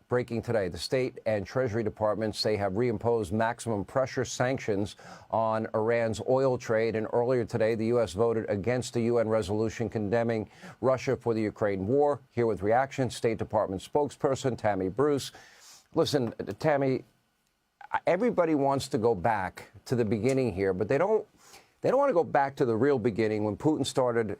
breaking today. The State and Treasury Departments, they have reimposed maximum pressure sanctions on Iran's oil trade. And earlier today, the U.S. voted against a UN resolution condemning Russia for the Ukraine war. Here with reaction, State Department spokesperson Tammy Bruce. Listen, Tammy, everybody wants to go back to the beginning here, but they don't want to go back to the real beginning when Putin started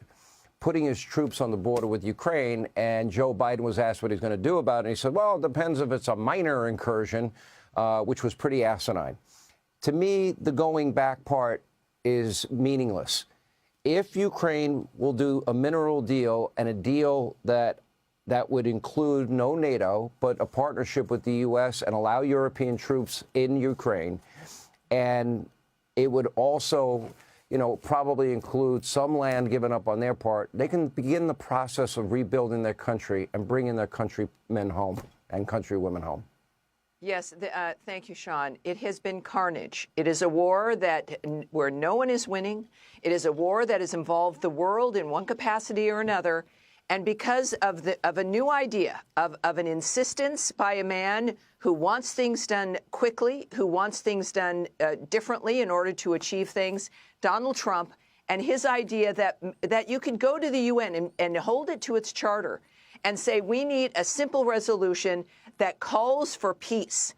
putting his troops on the border with Ukraine, and Joe Biden was asked what he's going to do about it. And he said, well, it depends if it's a minor incursion, which was pretty asinine. To me, the going back part is meaningless. If Ukraine will do a mineral deal and a deal that would include no NATO, but a partnership with the U.S. and allow European troops in Ukraine, and it would also probably include some land given up on their part, they can begin the process of rebuilding their country and bringing their countrymen home and countrywomen home. Yes, thank you, Sean. It has been carnage. It is a war where no one is winning. It is a war that has involved the world in one capacity or another. And because of a new idea, of an insistence by a man who wants things done quickly, who wants things done differently in order to achieve things, Donald Trump, and his idea that you can go to the UN and hold it to its charter and say, we need a simple resolution that calls for peace.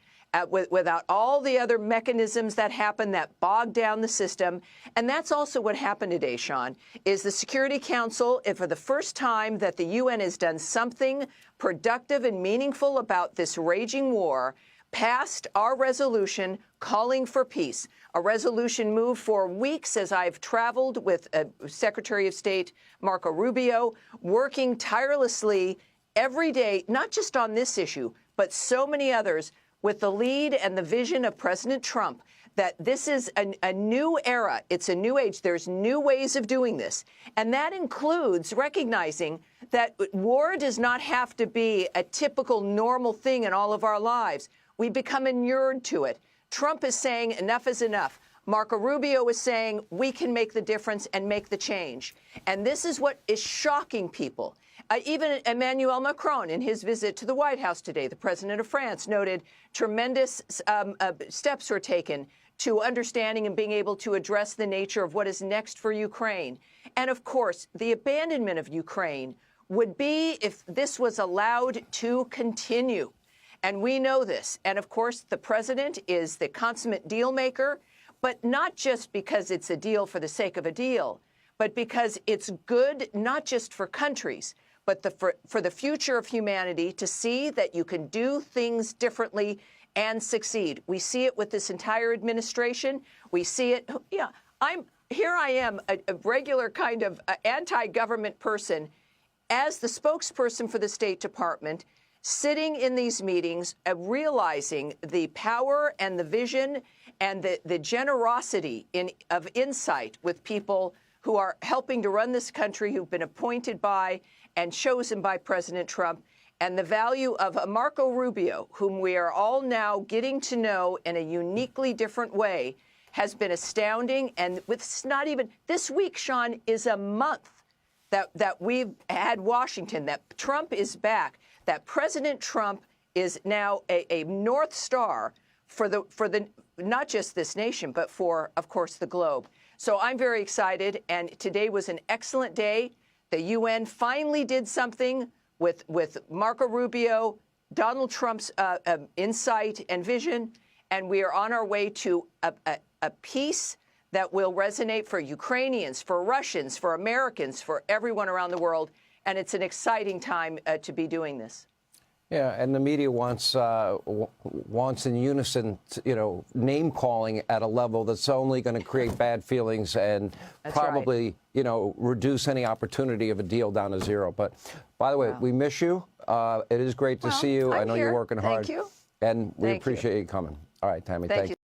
Without all the other mechanisms that happen that bog down the system. And that's also what happened today, Sean, is the Security Council, for the first time that the UN has done something productive and meaningful about this raging war, passed our resolution calling for peace, a resolution moved for weeks as I've traveled with Secretary of State Marco Rubio, working tirelessly every day, not just on this issue, but so many others, with the lead and the vision of President Trump, that this is a new era. It's a new age. There's new ways of doing this. And that includes recognizing that war does not have to be a typical normal thing in all of our lives. We become inured to it. Trump is saying enough is enough. Marco Rubio is saying we can make the difference and make the change. And this is what is shocking people. Even Emmanuel Macron, in his visit to the White House today, the president of France, noted tremendous steps were taken to understanding and being able to address the nature of what is next for Ukraine. And, of course, the abandonment of Ukraine would be if this was allowed to continue. And we know this. And, of course, the president is the consummate deal maker, but not just because it's a deal for the sake of a deal, but because it's good not just for countries, but for the future of humanity to see that you can do things differently and succeed. We see it with this entire administration. We see it. Yeah, I am a regular kind of anti-government person as the spokesperson for the State Department, sitting in these meetings, realizing the power and the vision and the generosity of insight with people who are helping to run this country, who've been appointed by and chosen by President Trump, and the value of Marco Rubio, whom we are all now getting to know in a uniquely different way, has been astounding. And with not even this week, Sean, is a month that we've had Washington, that Trump is back, that President Trump is now a North Star for the not just this nation, but for, of course, the globe. So I'm very excited, and today was an excellent day. The UN finally did something with Marco Rubio, Donald Trump's insight and vision, and we are on our way to a peace that will resonate for Ukrainians, for Russians, for Americans, for everyone around the world. And it's an exciting time to be doing this. Yeah, and the media wants in unison, name calling at a level that's only going to create bad feelings and probably, reduce any opportunity of a deal down to zero. But by the way, we miss you. It is great to see you. I know you're working hard. Thank you. And we appreciate you coming. All right, Tammy. Thank you.